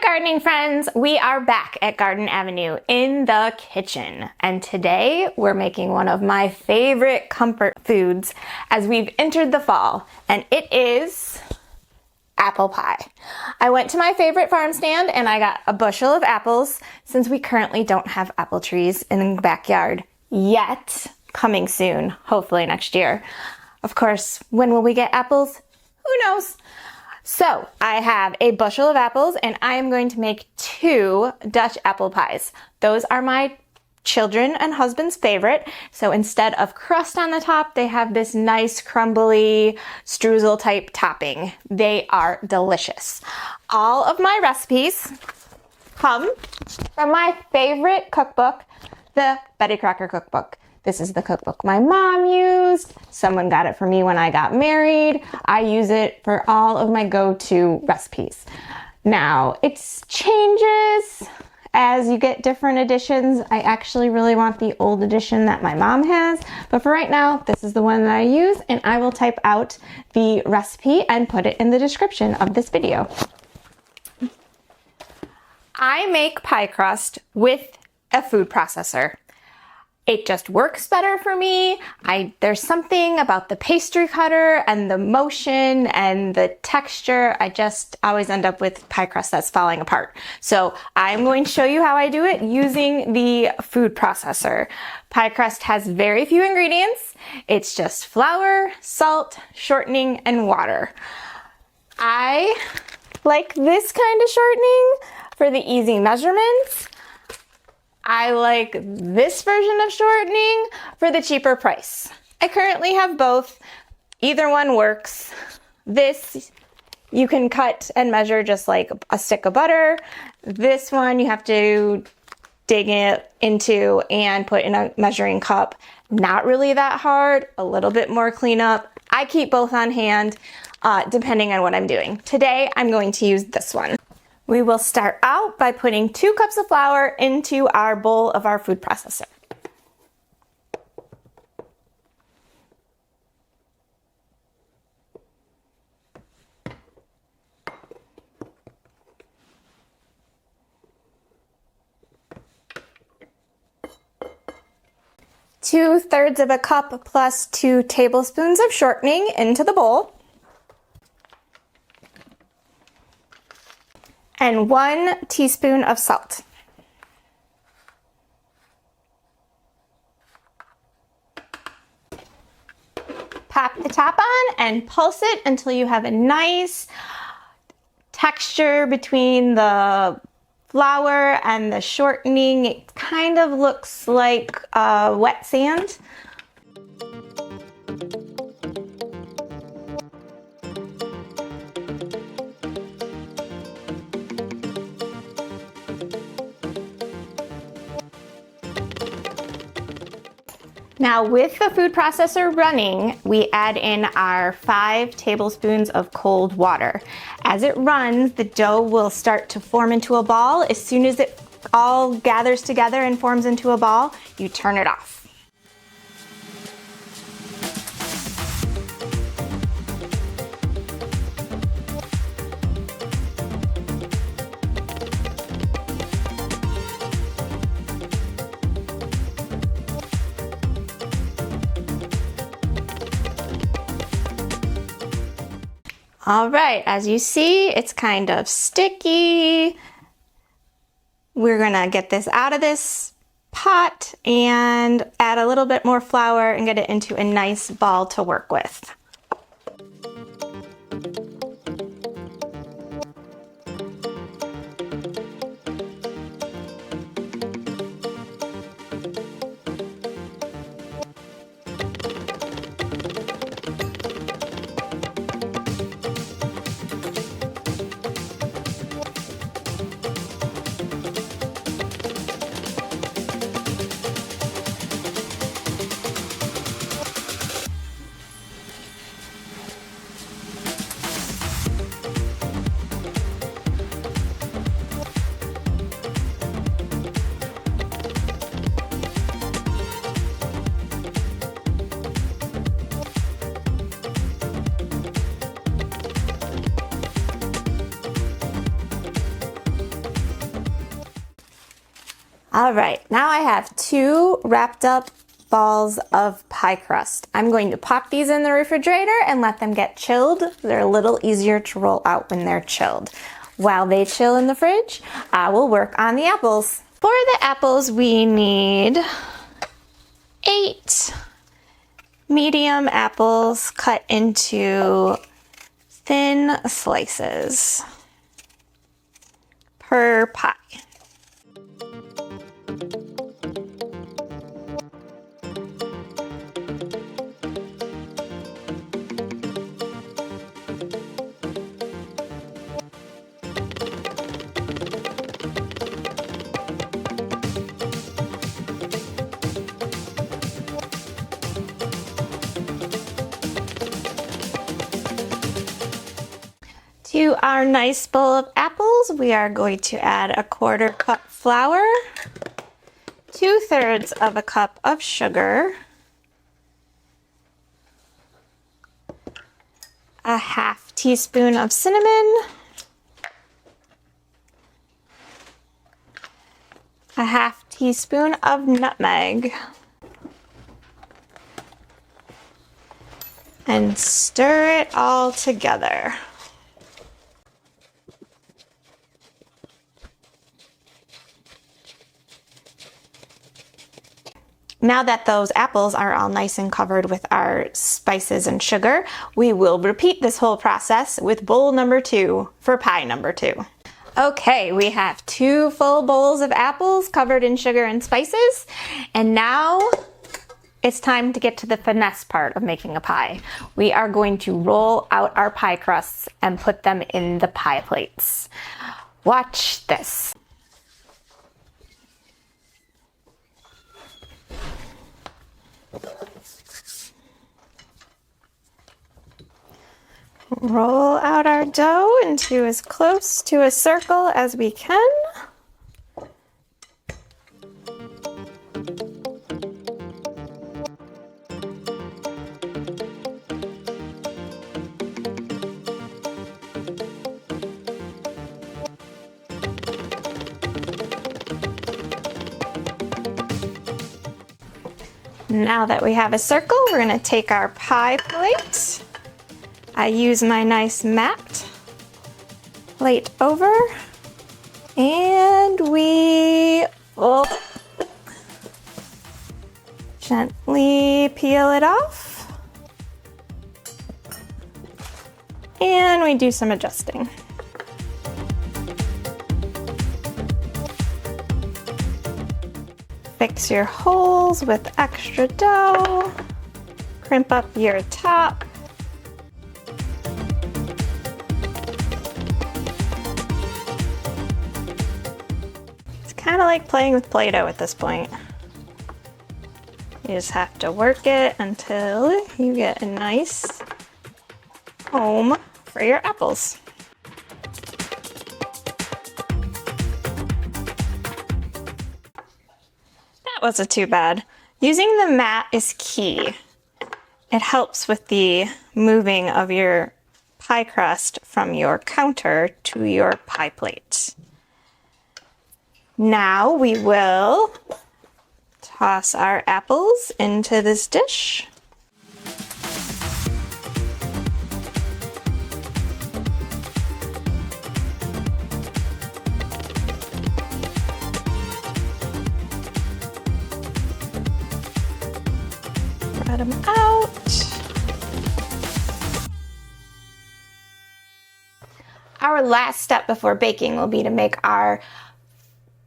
gardening friends, we are back at Garden Avenue in the kitchen, and today we're making one of my favorite comfort foods as we've entered the fall, and it is apple pie. I went to my favorite farm stand and I got a bushel of apples since we currently don't have apple trees in the backyard yet. Coming soon, hopefully next year. Of course, when will we get apples? Who knows? So I have a bushel of apples and I am going to make 2 Dutch apple pies. Those are my children and husband's favorite. So instead of crust on the top, they have this nice crumbly streusel type topping. They are delicious. All of my recipes come from my favorite cookbook, the Betty Crocker cookbook. This is the cookbook my mom used. Someone got it for me when I got married. I use it for all of my go-to recipes. Now, it changes as you get different editions. I actually really want the old edition that my mom has, but for right now, this is the one that I use, and I will type out the recipe and put it in the description of this video. I make pie crust with a food processor. It just works better for me. There's something about the pastry cutter and the motion and the texture. I just always end up with pie crust that's falling apart. So I'm going to show you how I do it using the food processor. Pie crust has very few ingredients. It's just flour, salt, shortening, and water. I like this kind of shortening for the easy measurements. I like this version of shortening for the cheaper price. I currently have both. Either one works. This you can cut and measure just like a stick of butter. This one you have to dig it into and put in a measuring cup. Not really that hard, a little bit more cleanup. I keep both on hand depending on what I'm doing. Today I'm going to use this one. We will start out by putting 2 cups of flour into our bowl of our food processor. Two-thirds of a cup plus 2 tablespoons of shortening into the bowl. And 1 teaspoon of salt. Pop the top on and pulse it until you have a nice texture between the flour and the shortening. It kind of looks like wet sand. Now with the food processor running, we add in our 5 tablespoons of cold water. As it runs, the dough will start to form into a ball. As soon as it all gathers together and forms into a ball, you turn it off. All right, as you see, it's kind of sticky. We're gonna get this out of this pot and add a little bit more flour and get it into a nice ball to work with. All right, now I have 2 wrapped up balls of pie crust. I'm going to pop these in the refrigerator and let them get chilled. They're a little easier to roll out when they're chilled. While they chill in the fridge, I will work on the apples. For the apples, we need 8 medium apples cut into thin slices per pie. To our nice bowl of apples, we are going to add a 1/4 cup flour, 2/3 of a cup of sugar, a 1/2 teaspoon of cinnamon, a 1/2 teaspoon of nutmeg, and stir it all together. Now that those apples are all nice and covered with our spices and sugar, we will repeat this whole process with bowl number 2 for pie number 2. Okay, we have 2 full bowls of apples covered in sugar and spices, and now it's time to get to the finesse part of making a pie. We are going to roll out our pie crusts and put them in the pie plates. Watch this. Roll out our dough into as close to a circle as we can. Now that we have a circle, we're going to take our pie plate. I use my nice mat plate over, and we will gently peel it off, and we do some adjusting. Fix your holes with extra dough, crimp up your top. Kind of like playing with Play-Doh at this point. You just have to work it until you get a nice home for your apples. That wasn't too bad. Using the mat is key. It helps with the moving of your pie crust from your counter to your pie plate. Now we will toss our apples into this dish. Spread them out. Our last step before baking will be to make our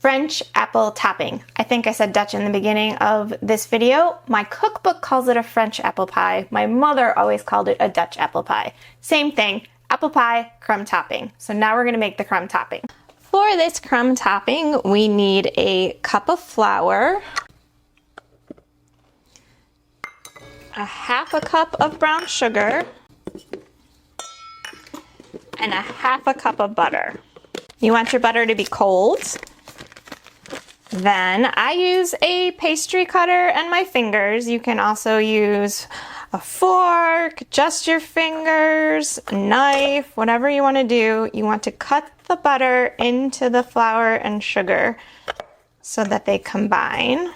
French apple topping. I think I said Dutch in the beginning of this video. My cookbook calls it a French apple pie. My mother always called it a Dutch apple pie. Same thing, apple pie, crumb topping. So now we're gonna make the crumb topping. For this crumb topping, we need a cup of flour, a 1/2 cup of brown sugar, and a 1/2 cup of butter. You want your butter to be cold. Then I use a pastry cutter and my fingers. You can also use a fork, just your fingers, a knife, whatever you want to do. You want to cut the butter into the flour and sugar so that they combine.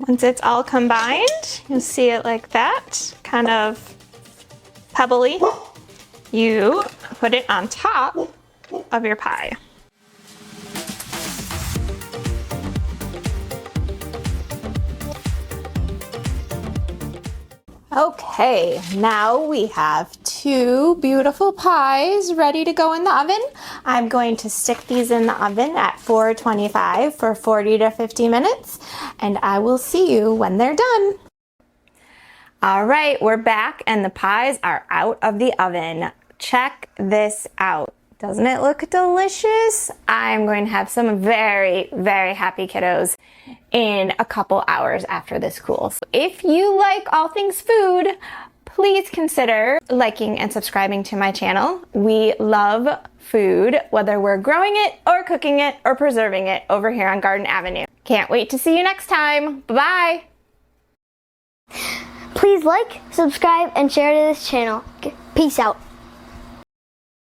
Once it's all combined, you'll see it like that, kind of pebbly. You put it on top of your pie. Okay, now we have two beautiful pies ready to go in the oven. I'm going to stick these in the oven at 425 for 40 to 50 minutes, and I will see you when they're done. All right, we're back and the pies are out of the oven. Check this out. Doesn't it look delicious? I'm going to have some very, very happy kiddos in a couple hours after this cools. If you like all things food, please consider liking and subscribing to my channel. We love food, whether we're growing it or cooking it or preserving it over here on Garden Avenue. Can't wait to see you next time. Bye-bye. Please like, subscribe, and share to this channel. Peace out.